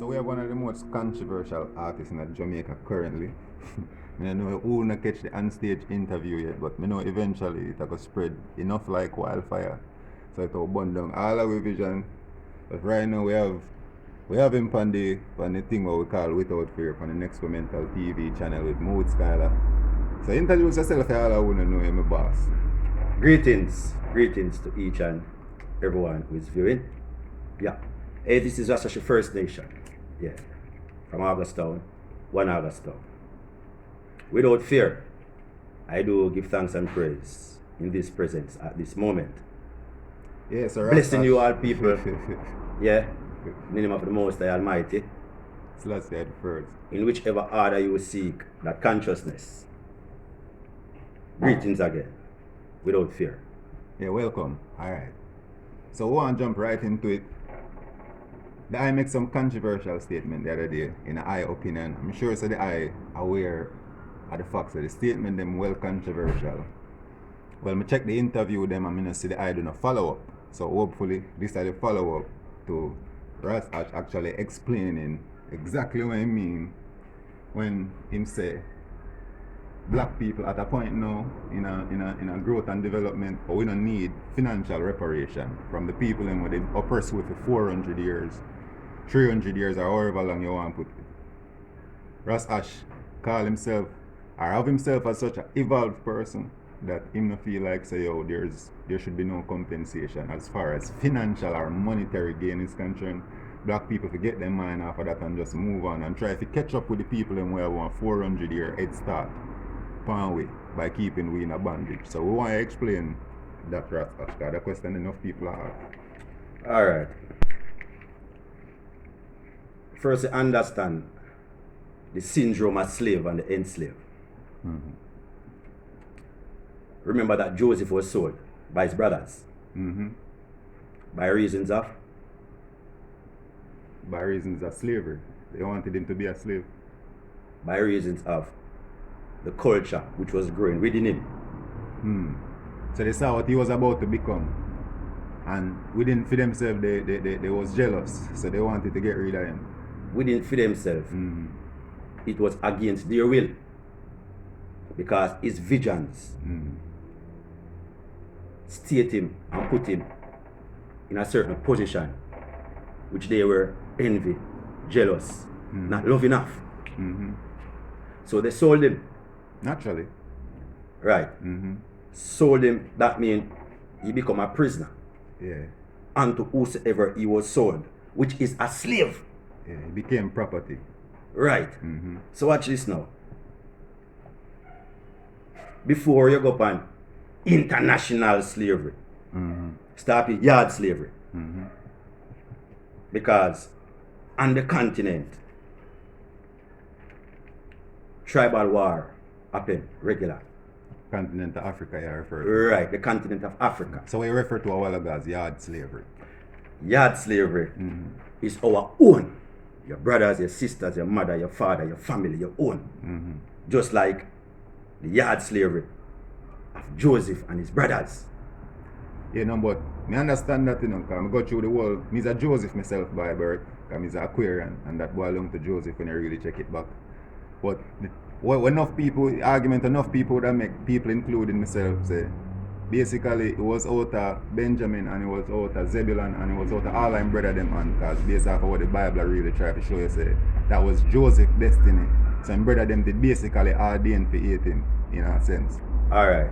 we have one of the most controversial artists in Jamaica currently. I don't know who will catch the on-stage interview yet, but I know eventually it will spread enough like wildfire. So it will burn down all our vision. But right now we have him on the thing what we call Without Fear on the experimental TV channel with Skylor. So introduce yourself, all I want to know, my boss. Greetings to each and everyone who is viewing. Yeah. Hey, this is Rasashi First Nation. Yeah. From Augustown, 1 Augustown. Without fear, I do give thanks and praise in this presence at this moment. Yes, sir. Blessing you all people. Yeah. In the name of the Most High Almighty. Let's get first. In whichever order you seek that consciousness. Greetings again. Without fear. Yeah, welcome. Alright. So we want to jump right into it. I make some controversial statement the other day in my opinion. I'm sure so the I aware of the facts of the statement them well controversial. Well, I check the interview with them and I see the I do not follow up. So hopefully this is the follow up to Ras actually explaining exactly what I mean when him say black people at a point now in a growth and development, but we don't need financial reparation from the people who have been oppressed with for 400 years, 300 years, or however long you want to put it. Ras Ash call himself or have himself as such an evolved person that him not feel like say yo there should be no compensation as far as financial or monetary gain is concerned. Black people forget their mind off of that and just move on and try to catch up with the people who have a 400 year head start way by keeping we in a bondage. So we want to explain that, Ras Ash, because the question enough people have. Alright. First, understand the syndrome of slave and the enslaved. Mm-hmm. Remember that Joseph was sold by his brothers. Mm-hmm. By reasons of slavery. They wanted him to be a slave. By reasons of the culture which was growing within him. So they saw what he was about to become. And within for themselves they was jealous. So they wanted to get rid of him. Within for themselves. It was against their will. Because his visions state him and put him in a certain position which they were envy, jealous, not love enough. So they sold him. Naturally. Right. Sold him, that means he become a prisoner. Yeah. Unto whosoever he was sold, which is a slave. Yeah, he became property. Right. So watch this now. Before you go upon international slavery, start with yard slavery. Because on the continent, tribal war happened regular. Continent of Africa, you refer to. Right, the continent of Africa. So we refer to a while ago as yard slavery. Yard slavery is our own. Your brothers, your sisters, your mother, your father, your family, your own. Just like the yard slavery of Joseph and his brothers. Yeah, no, but I understand that, because I go through the world. I'm a Joseph myself by birth, because I'm an Aquarian, and that boy belongs to Joseph when I really check it back. But enough people that make people, including myself, say, basically it was out of Benjamin and it was out of Zebulun and it was out of all them brother them, and because based off of what the Bible really try to show you, say, that was Joseph's destiny. So my brother them did basically ordain for eat him, in a sense. Alright.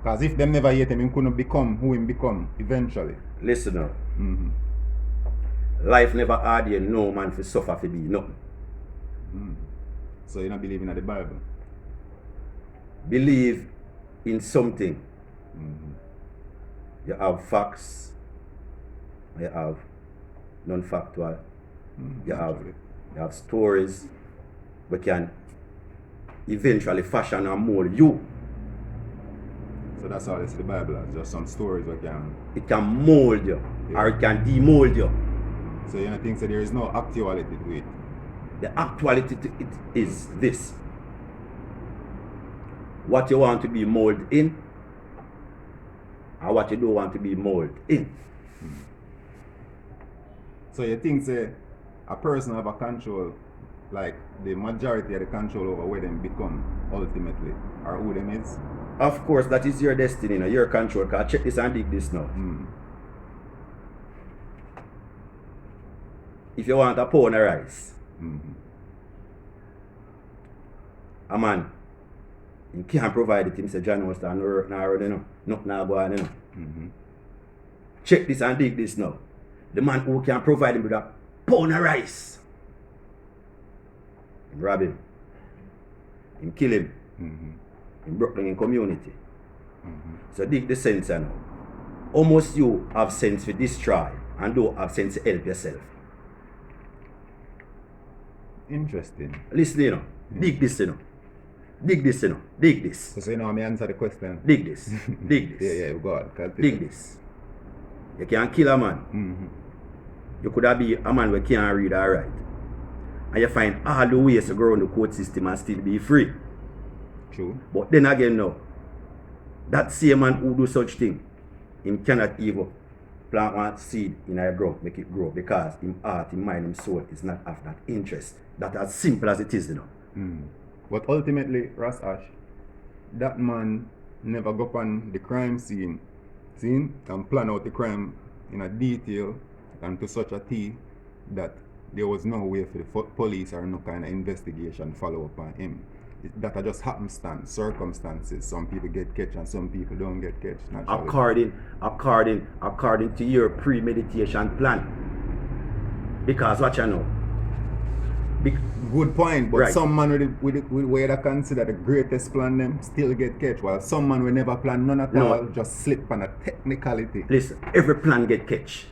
Because if them never hate him, he couldn't become who him become eventually. Listen now. Life never ordained no man for suffer for be nothing. So you don't believe in the Bible? Believe in something. You have facts. You have non-factual. You have stories that can eventually fashion and mold you. So that's all it's the Bible has, just some stories that can... It can mold you, or it can demold you. So you don't think so there is no actuality to it? The actuality to it is this. What you want to be molded in, or what you don't want to be molded in. So you think say a person have a control, like the majority of the control over where them become ultimately, or who them is? Of course, that is your destiny, now, your control. Cause check this and dig this now. If you want a pound of rice, a man, he can't provide it. Him say John was no work, no road, you know. Nothing now go on, you know. Check this and dig this now. The man who can provide him with a pound of rice, him rob him, him kill him, in Brooklyn in community. So dig the sense now. Almost you have sense to destroy and don't have sense to help yourself. Interesting. Listen, you know. Dig this, you know. Dig this, you know. Dig this. So you know me answer the question. Dig this. Dig this. Yeah, go on. Dig this. You can't kill a man. You could have be a man who can't read or write. And you find all the ways to go around the court system and still be free. True. But then again now, that same man who do such thing, him cannot even plant one seed in a ground, make it grow, because him heart, him mind, him soul is not of that interest. That as simple as it is, you know. But ultimately, Ras Ash, that man never go on the crime scene and plan out the crime in a detail and to such a T that there was no way for the police or no kind of investigation follow up on him. That are just happenstance, circumstances. Some people get catch and some people don't get catch. Naturally. According to your premeditation plan. Because what you know. Good point, but right. Some man with where they consider the greatest plan them still get catch, while some man will never plan none at all, just slip on a technicality. Listen, every plan get catch.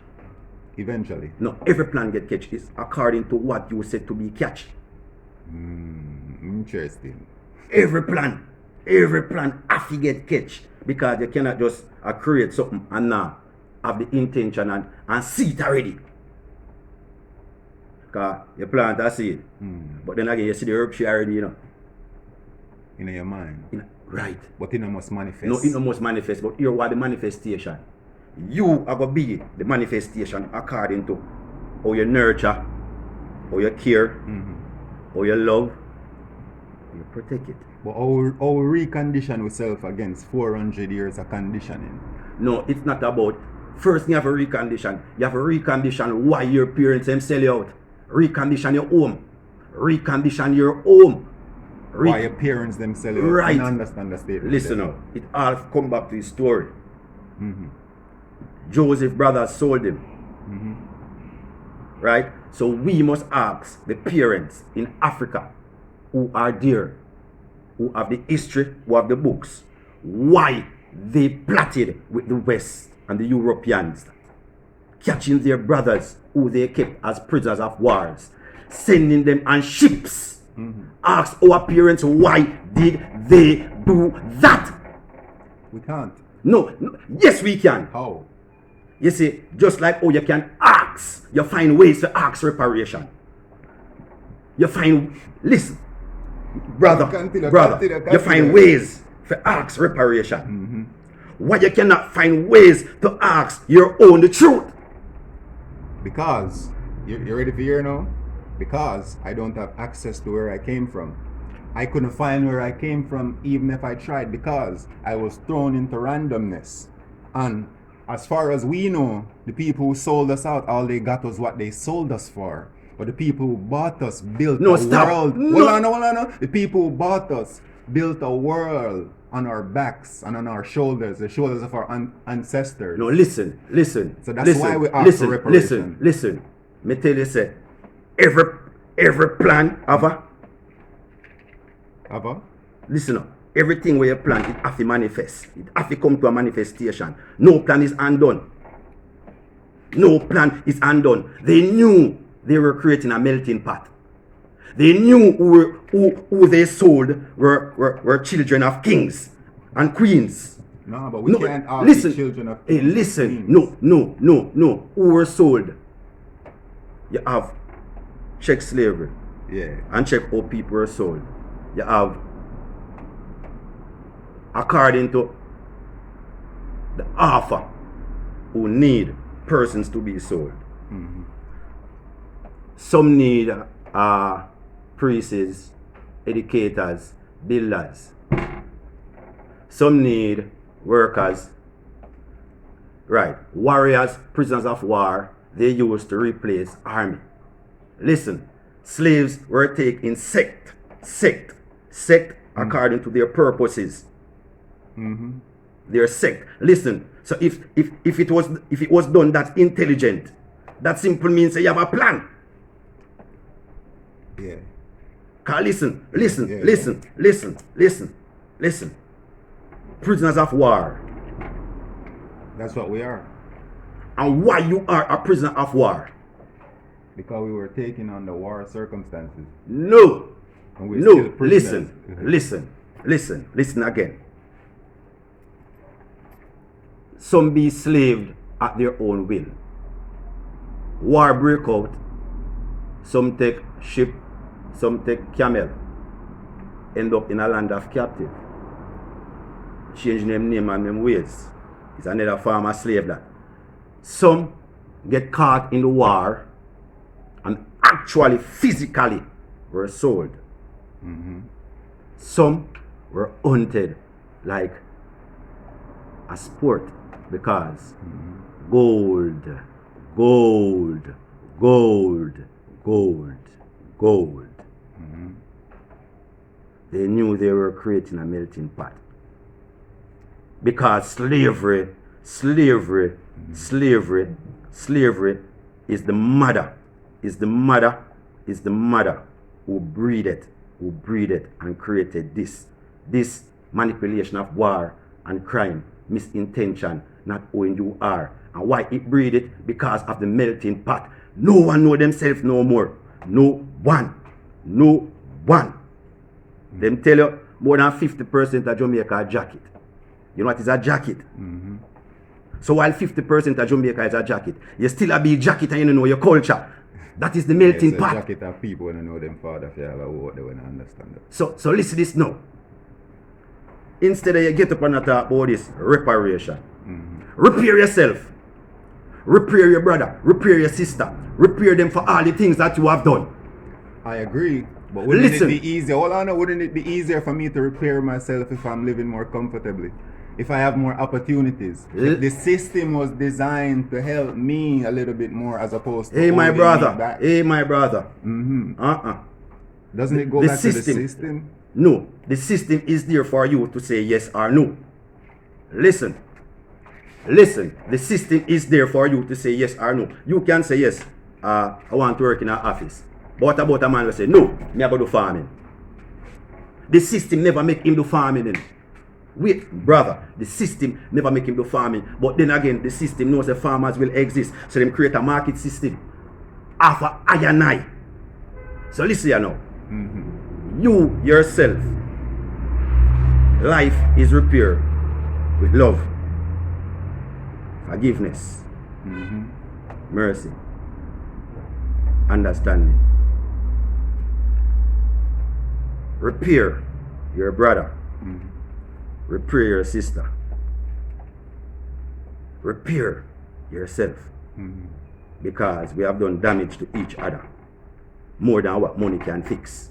Eventually. No, every plan get catch is according to what you said to be catch. Interesting. Every plan have to get catch, because you cannot just create something and now have the intention and see it already. Because you plant a seed, but then again you see the herb tree already, you know. In your mind. Right. But it must manifest. No, it must manifest, but here what the manifestation. You are going to be the manifestation according to how you nurture, how you care, how you love, you protect it. But how recondition yourself against 400 years of conditioning? No, it's not about. First you have a recondition. You have a recondition why your parents them sell you out. Recondition your home. Recondition your home. Why your parents them sell you out. Right. I don't understand the statement. Listen now. It all come back to his story. Joseph brothers sold him. Right? So we must ask the parents in Africa who are there, who have the history, who have the books, why they plotted with the West and the Europeans, catching their brothers who they kept as prisoners of wars, sending them on ships. Ask our parents, why did they do that? We can't. No, yes we can. How? You see, just like you can ask, you find ways to ask reparation. You find, listen, brother, you find ways to ask reparation. Why you cannot find ways to ask your own the truth? Because, you ready for hear now? Because I don't have access to where I came from. I couldn't find where I came from even if I tried, because I was thrown into randomness. And as far as we know, the people who sold us out, all they got was what they sold us for. But the people who bought us built a world. Hold on. The people who bought us built a world on our backs and on our shoulders, the shoulders of our ancestors. No, listen. So that's why we ask for reparation. Listen. Me tell you, say, every plan have a. Listen up. Everything where you plan, it have to manifest. It have to come to a manifestation. No plan is undone. They knew they were creating a melting pot. They knew who they sold were children of kings and queens. No, but we can't ask the children of kings. Hey, listen. No. Who were sold? You have check slavery. Yeah. And check how people were sold. You have, according to the offer, who need persons to be sold. Some need priests, educators, builders. Some need workers. Right. Warriors, prisoners of war, they used to replace army. Listen, slaves were taken in sect according to their purposes. Their sect. Listen, so if it was done that intelligent, that simply means that you have a plan. Yeah. Listen. Prisoners of war. That's what we are. And why you are a prisoner of war? Because we were taking on the war circumstances. No. And we're still prisoners. Listen again. Some be slaved at their own will. War break out. Some take ship, some take camel. End up in a land of captive. Change name and them ways. It's another form of slave that. Some get caught in the war and actually physically were sold. Some were hunted like a sport because gold. They knew they were creating a melting pot. Because slavery is the mother who breeded and created this manipulation of war and crime, misintention, not who you are. And why it breeded? Because of the melting pot. No one know themselves no more. No one. Them tell you more than 50% of Jamaica are jacket. You know what is a jacket? So while 50% of Jamaica is a jacket, you still a big jacket and you don't know your culture. That is the melting pot. Jacket of people when you know them father for what they want to understand it. So listen this now. Instead of you get up and talk about this reparation. Repair yourself. Repair your brother. Repair your sister. Repair them for all the things that you have done. I agree. But wouldn't it be easier? Hold on, wouldn't it be easier for me to repair myself if I'm living more comfortably? If I have more opportunities? If the system was designed to help me a little bit more as opposed to Hey my brother. Doesn't it go back to the system? No. The system is there for you to say yes or no. Listen. The system is there for you to say yes or no. You can say yes, I want to work in an office. But about a man will say, no, me I go do farming. The system never make him do farming. Wait, brother, the system never make him do farming. But then again, the system knows the farmers will exist. So they create a market system. After I and I. So listen here now. You yourself, life is repaired with love, forgiveness, mercy, understanding. Repair your brother. Repair your sister. Repair yourself. Because we have done damage to each other. More than what money can fix.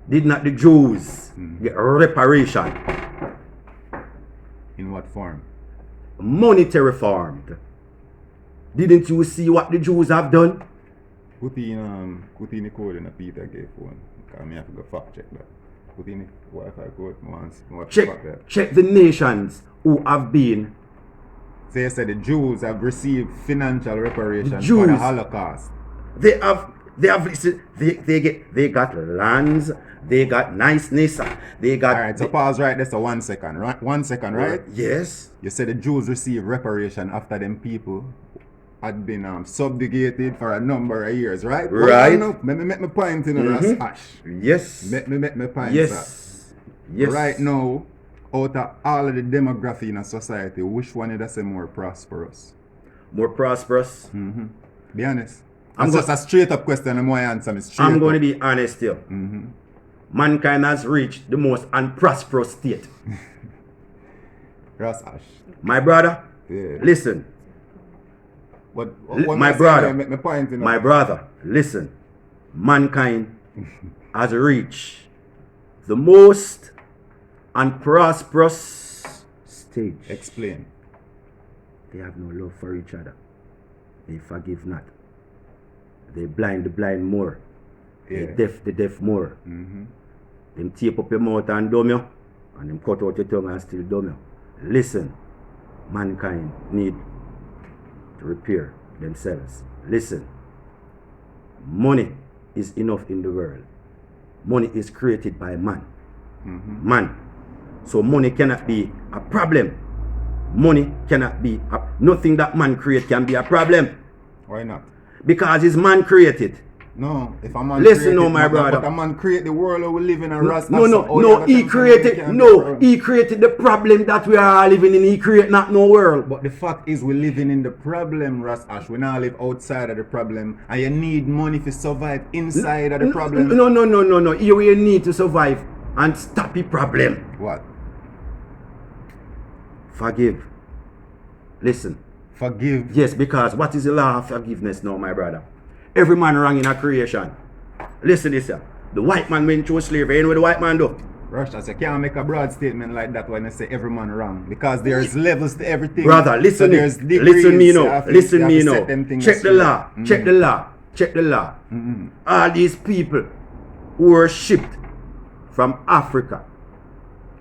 Did not the Jews get reparation? In what form? Monetary form. Didn't you see what the Jews have done? Put in the code in a Peter gave one. I have to go fact check that. Put in the Wi-Fi code once. Check the nations who have been. So you said the Jews have received financial reparation for the Holocaust. They got lands, they got niceness, they got. Alright, so pause right there. So 1 second, right? 1 second, right? Yes. You said the Jews received reparation after them people had been subjugated for a number of years, right? Right. Let me make my point in the Ash. Yes. Let me make my point. Yes. Yes. Right now, out of all of the demography in a society, which one is more prosperous? More prosperous? Be honest. That's just a straight up question and my answer is straight I'm going up. to be honest here. Mankind has reached the most unprosperous state. Ross Ash. My brother, Yeah. listen. But what My am I saying brother, there, make my point, you know. my brother, listen. Mankind has reached the most unprosperous stage. Explain. They have no love for each other. They forgive not. They blind the blind more. They Yeah. deaf the deaf more. Mm-hmm. Them tape up your mouth and dumb you, and them cut out your tongue and still dumb you. Listen, mankind need to repair themselves. Listen, money is enough in the world. Money is created by man. Mm-hmm. Man. So money cannot be a problem. Money cannot be nothing that man create can be a problem. Why not? Because it's man created. No, if a man Listen create now, it, my brother. But a man create the world where we live in and Ras. No, he created the problem that we are living in. He create not no world. But the fact is, we're living in the problem, Ras Ash. We now live outside of the problem, and you need money to survive inside of the problem. No. You need to survive and stop the problem. What? Forgive. Listen. Forgive. Yes, because what is the law of forgiveness now, my brother? Every man wrong in a creation. Listen this here. The white man went through slavery. You know what the white man do? Rush, you can't make a broad statement like that when you say every man wrong. Because there's levels to everything. Brother, listen so listen me now. Listen me now. Check the law. Mm-hmm. Check the law. Check the law. Mm-hmm. All these people who were shipped from Africa.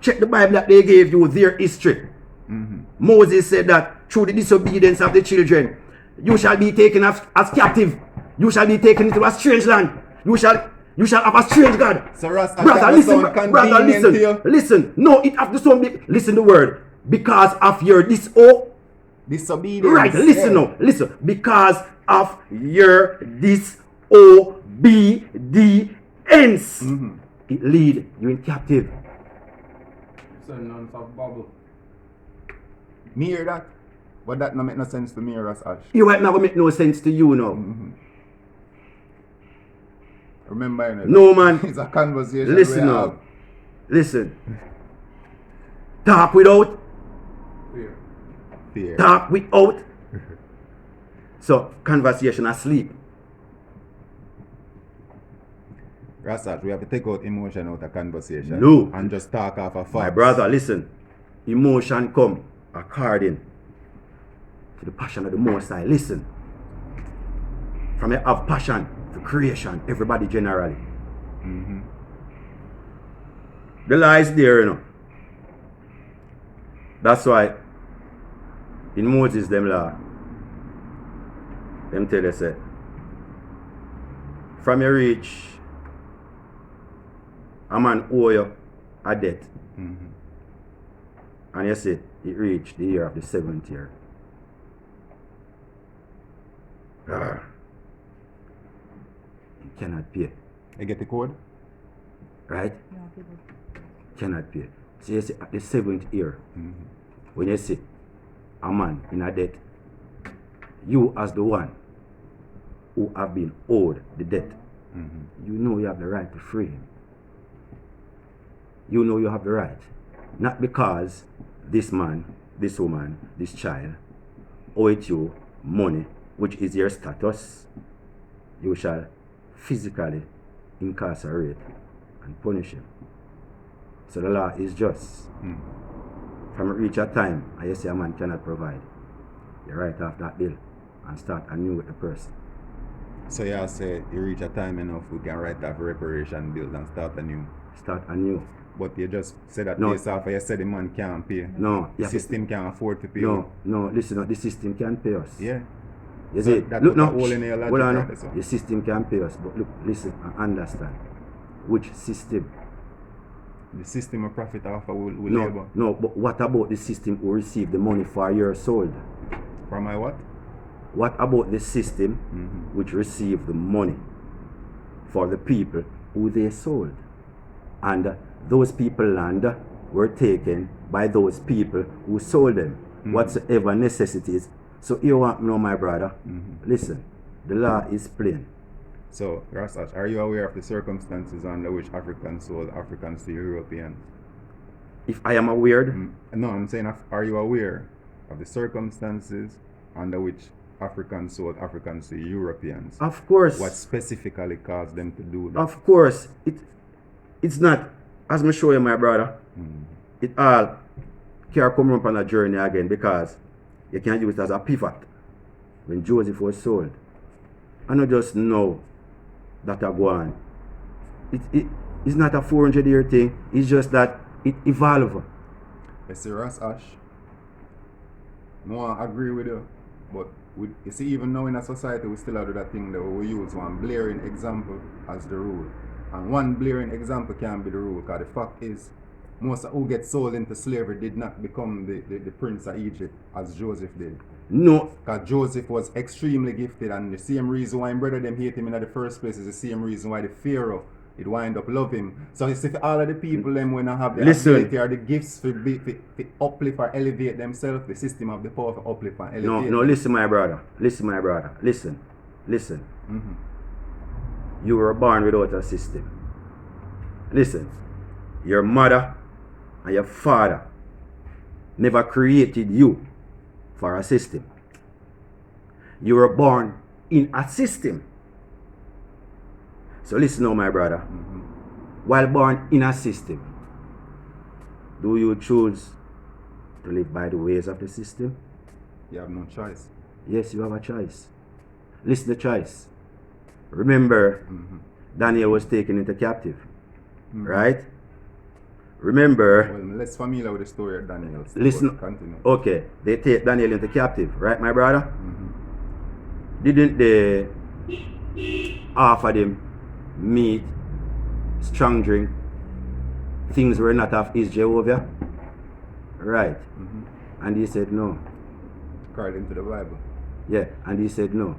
Check the Bible that they gave you, their history. Mm-hmm. Moses said that through the disobedience of the children, you shall be taken as captive. You shall be taken into a strange land. You shall have a strange God. So Ras, brother, listen. No, it have to sound big. Listen the word. Because of your disobedience. Right, listen yeah. now. Listen. Because of your disobedience. Mm-hmm. It lead you in captive. So none of bubble. Me hear that? But that no make no sense to me, Ras Ash. You might not make no sense to you now. Mm-hmm. Remember, you know, No man. it's a conversation. Listen now. Listen. Talk without. Fear. Talk without. So conversation asleep. Ras Ash, we have to take out emotion out of conversation. No. And just talk off a fact. My brother, listen. Emotion come according to the passion of the Most High. Listen. From you have passion for creation, everybody generally. Mm-hmm. The law is there, you know. That's why in Moses them law, them tell you say, from your reach, a man owe you a debt. Mm-hmm. And you say, it reached the year of the 7th year. You cannot pay. You get the code? Right? Cannot pay. So you say at the 7th year, when you see a man in a debt, you as the one who have been owed the debt, you know you have the right to free him. You know you have the right. Not because this man, this woman, this child owe it you money, which is your status, you shall physically incarcerate and punish him. So the law is just. From reach a time, and you say a man cannot provide, you write off that bill and start anew with the person. So you say you reach a time enough, we can write off a reparation bill and start anew. Start anew. But you just said that No. based off, you said the man can't pay. No. The system can't afford to pay. No, listen, the system can pay us. Yeah. You So see, that look put a now, hole in your logic hold on, right now. there, so. The system can pay us, but look, listen and understand. Which system? The system of profit off of will labor. No, but what about the system who receive the money for your sold? For my what? What about the system which receive the money for the people who they sold? And those people land were taken by those people who sold them, whatsoever necessities. So you want to know, my brother, listen, the law is plain. So, Ras Ash, are you aware of the circumstances under which Africans sold Africans to Europeans? If I am aware, No, I'm saying, are you aware of the circumstances under which Africans sold Africans to Europeans. Of course. What specifically caused them to do that? Of course. It's not, as I show you, my brother, it all can come up on a journey again, because you can use it as a pivot. When Joseph was sold, I not just know that I go on. It's not a 400-year thing. It's just that it evolved. You see, Ross Ash, no, I agree with you, but you see, even now in a society, we still have that thing that we use one blaring example as the rule. And one blaring example can be the rule, because the fact is, most of who get sold into slavery did not become the prince of Egypt as Joseph did. No. Because Joseph was extremely gifted, and the same reason why his brother them hate him in the first place is the same reason why the Pharaoh it wind up love him. So you see, for all of the people them when I have the ability or the gifts to uplift or elevate themselves, the system of the power to uplift and elevate. No, listen, my brother. Listen. You were born without a system. Listen, your mother and your father never created you for a system. You were born in a system. So listen now, my brother. While born in a system, do you choose to live by the ways of the system? You have no choice. Yes, you have a choice. Listen to choice. Remember, Daniel was taken into captive, right? Remember. Well, I'm less familiar with the story of Daniel. Listen. Continue. Okay, they take Daniel into captive, right, my brother? Didn't they offer them meat, strong drink, things were not of his Jehovah? Right. And he said no. According to the Bible. Yeah, and he said no.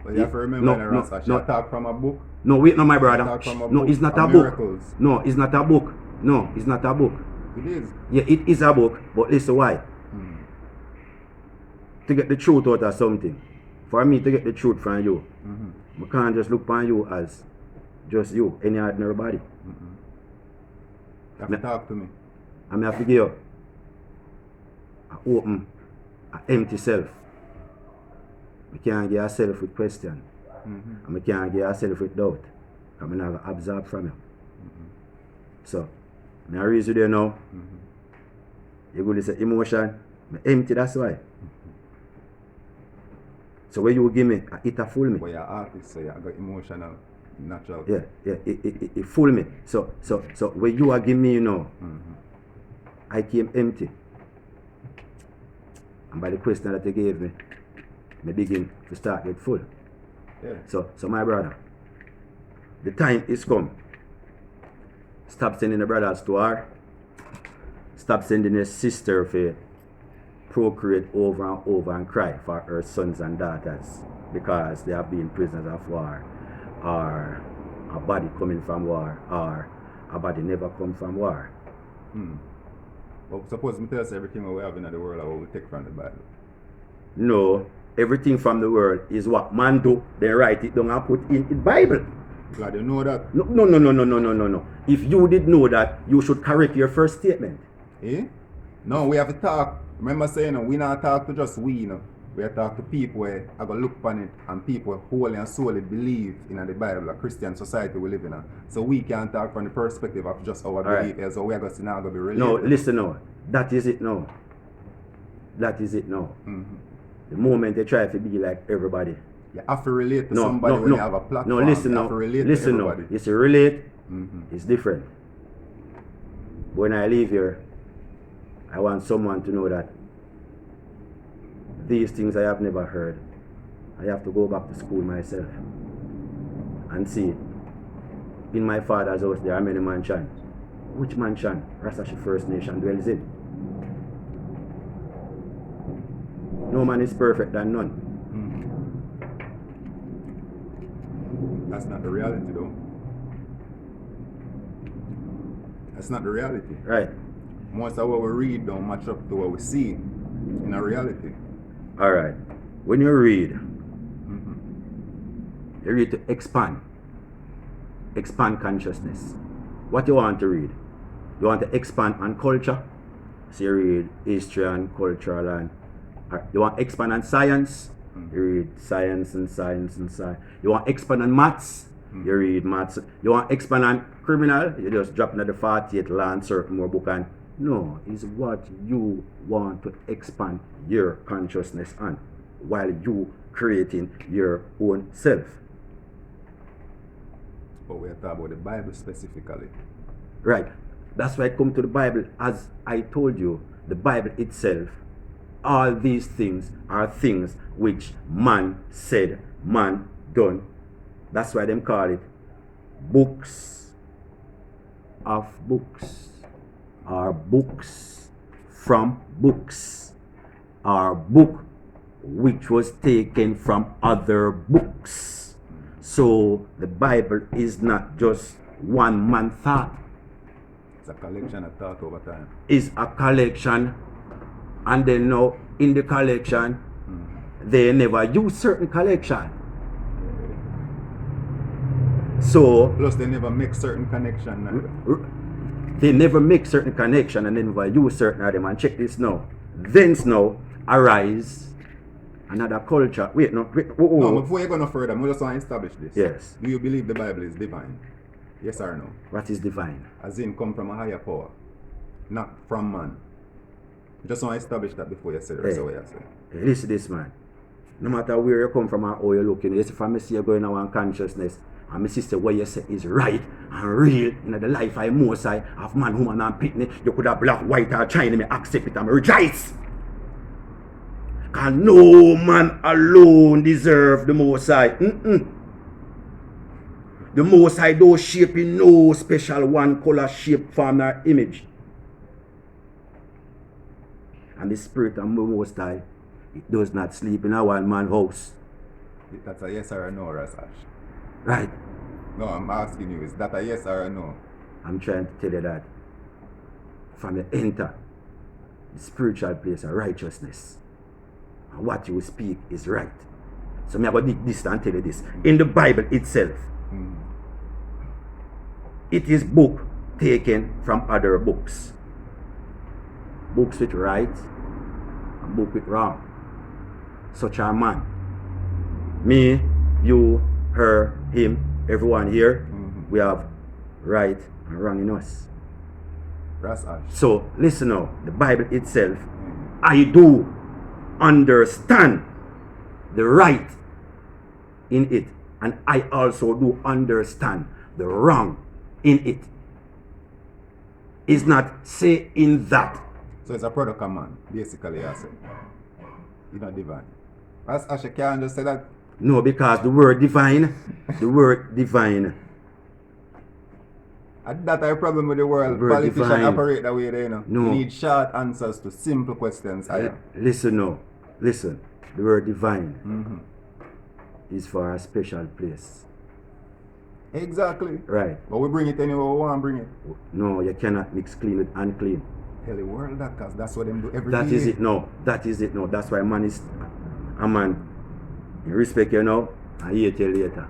But you have to remember, she talk from a book. No, wait, no, my brother. No, it's not a book. Miracles. No, it's not a book. No, it's not a book. It is. Yeah, it is a book, but listen why. To get the truth out of something. For me to get the truth from you, I can't just look upon you as just you, any ordinary body. You have to talk to me. I have to give you an open, an empty self. I can't give yourself with question. And I can't give yourself with doubt. I'm not going to absorb from you. So, I reason with you now. You go to say emotion, I'm empty, that's why. So when you give me, it a fool me. But you're an artist, so you got emotional, natural. Yeah, it fool me. So when you are giving me, you know, I came empty. And by the question that you gave me, I begin to start get full. Yeah. So my brother, the time is come. Stop sending the brothers to war. Stop sending your sister for procreate over and over and cry for her sons and daughters because they have been prisoners of war, or a body coming from war, or a body never come from war. Well, suppose me tell us everything we have in the world what we take from the Bible. No, everything from the world is what man do. They write it down and put in the Bible. Glad you know that. No. If you did know that, you should correct your first statement. Eh? No, we have to talk. Remember saying, we not talk to just we, you know. We have to talk to people where I go look upon it and people wholly and solely believe in the Bible, a Christian society we live in. So we can't talk from the perspective of just our belief as we are going to now go be related. No, listen now. That is it now. The moment they try to be like everybody. You have to relate to somebody when you have a platform. No, listen you now. have to relate Listen to now. everybody. You see, relate is different. When I leave here, I want someone to know that these things I have never heard. I have to go back to school myself and see it. In my father's house there are many mansions. Which mansion Rasashi First Nation dwells in? No man is perfect than none. That's not the reality though. That's not the reality. Right. Most of what we read don't match up to what we see in a reality. Alright. When you read, you read to expand consciousness. What you want to read? You want to expand on culture? So you read history and cultural and you want to expand on science, You read science and science and science. You want expand on maths? You read maths. You want expand on criminal? You just drop into the 48 land circle more book and no, it's what you want to expand your consciousness on while you creating your own self. But we're talking about the Bible specifically. Right. That's why I come to the Bible. As I told you, the Bible itself, all these things are things which man said, man done. That's why them call it books of books, or books from books, or book which was taken from other books. So the Bible is not just one man thought. It's a collection of thought over time. It's a collection, and then now in the collection, they never use certain collection. So Plus, they never make certain connection. they never make certain connection and they never use certain of them. And check this now. Thence now arise another culture. Wait, no, wait, No, before you go no further, we just want to establish this. Yes. Do you believe the Bible is divine? Yes or no? What is divine? As in, come from a higher power, not from man. Just want to establish that before you say the rest of what you say. Hey, listen this, man. No matter where you come from or how you're looking, you see from me see you going on consciousness, and my sister what you say is right and real in the life I most I of man, woman and pitney. You could have black, white or China, me accept it and me rejoice. Cause no man alone deserve the most high. The most high don't shape in no special one color, shape, form or image. And the spirit of the most high, it does not sleep in a one man house. That's a yes or a no, Rasash? Right. No, I'm asking you, is that a yes or a no? I'm trying to tell you that from you enter the spiritual place of righteousness, and what you speak is right. So I'm going to dig this and tell you this. In the Bible itself, it is book taken from other books. Books with right and book with wrong. Such a man. Me, you, her, him, everyone here, we have right and wrong in us. Rasash. So listen now, the Bible itself, I do understand the right in it, and I also do understand the wrong in it. It's not saying that. So it's a product of man, basically, I say. It's not divine. Rasash, can't just say that. No, because the word divine, And that's a problem with the world. The word Politicians divine. operate that way, you know. No. You need short answers to simple questions. Listen now, listen. The word divine is for a special place. Exactly. Right. But we bring it anywhere we want to bring it. No, you cannot mix clean with unclean. Tell the world that, because that's what them do every day. That is it now. That is it now. That's why man is a man. You respect you now and hate you later.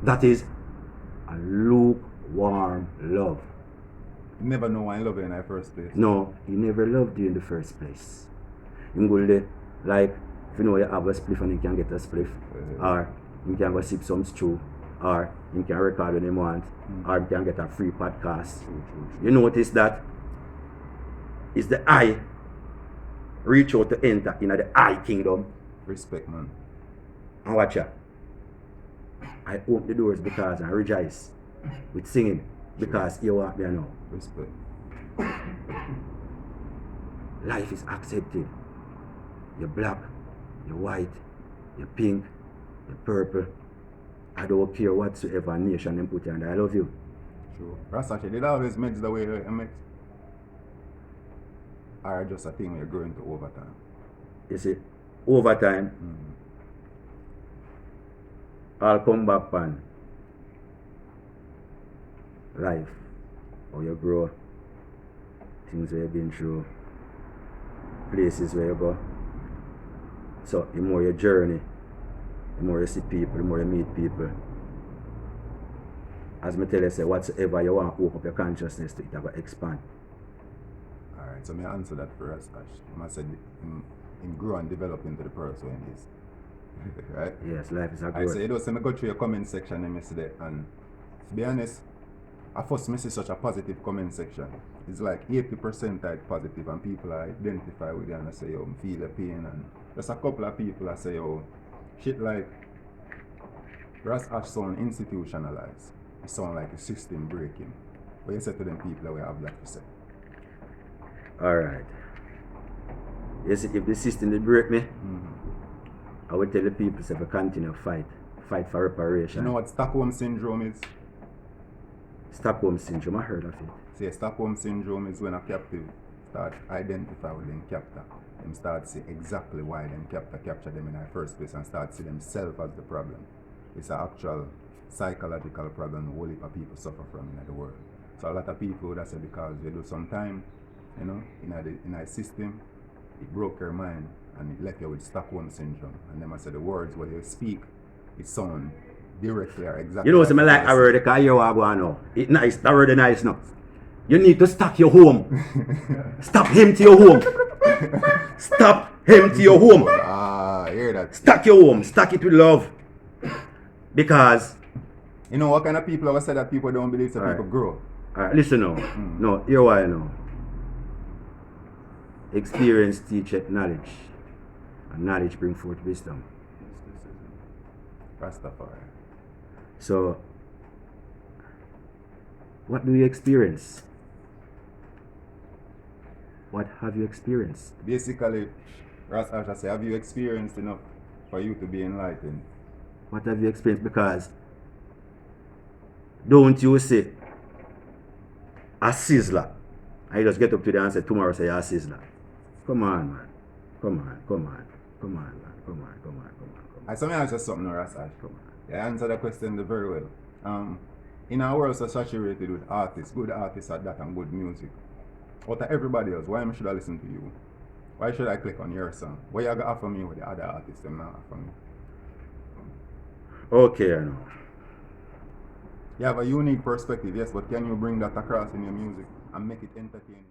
That is a lukewarm love. You never know why I love you in the first place. No, he never loved you in the first place. You go there, like, if you know you have a spliff and you can get a spliff, or you can go sip some stew, or you can record when you want, or you can get a free podcast. True. You notice that it's the I reach out to enter in the I kingdom. Respect, man. And watch out. I open the doors because I rejoice with singing because you want me now. Respect. Life is accepted. You're black, you're white, you're pink, you're purple. I don't care whatsoever nation them put you under. I love you. True. Rasash, did always mix the way you mix? Or just a thing where you're growing to over time? You see, over time, I'll come back on life, how you grow, things where you've been through, places where you go. So the more you journey, the more you see people, the more you meet people. As me tell you, say whatsoever you want to open up your consciousness to, it will expand. Alright, so me answer that for Rasash. I said him grow and develop into the person he is. Right? Yes, life is a I growth. say, you know, so I go through your comment section and yesterday, and to be honest, I first see such a positive comment section. It's like 80% type positive, and people identify with it and I say, yo, I feel the pain, and just a couple of people I say, yo, shit like Ras Ash sound institutionalized. It sound like a system breaking. What you say to them people that we have that to say? Alright. Yes, if the system did break me, I would tell the people to continue fight for reparation. You know what Stockholm Syndrome is? Stockholm Syndrome, I heard of it. See, Stockholm Syndrome is when a captive start identify with them captor. Them start see exactly why them capture them in the first place and start see themselves as the problem. It's an actual psychological problem whole heap of people suffer from in the world. So a lot of people would say because they do some time, you know, in a system, it broke your mind and it left you with Stockholm Syndrome. And them I say the words what you speak, it sound directly or exactly. You know, something like I heard because you are going now. It's nice, that word is nice now. You need to stack your home. Stop him to your home. Stop him to your home. I hear that. Stack your home. Stack it with love. Because you know what kind of people I say that people don't believe that Alright. people grow. alright, listen now. No, hear why I know. Experience teacheth knowledge. And knowledge bring forth wisdom. Rastafari. So what do you experience? What have you experienced? Basically, Ras Ash I say, have you experienced enough for you to be enlightened? What have you experienced? Because don't you say a sizzler. I just get up today and say tomorrow say a sizzler. Come on, man. Come on, man. Come on. I saw me answer something, Ras Ash. You answered the question very well. In our world so saturated with artists, good artists at that and good music. Out of everybody else, why should I listen to you? Why should I click on your song? What you gonna offer me with the other artists them not offer me? Okay, I know. You have a unique perspective, yes, but can you bring that across in your music and make it entertaining?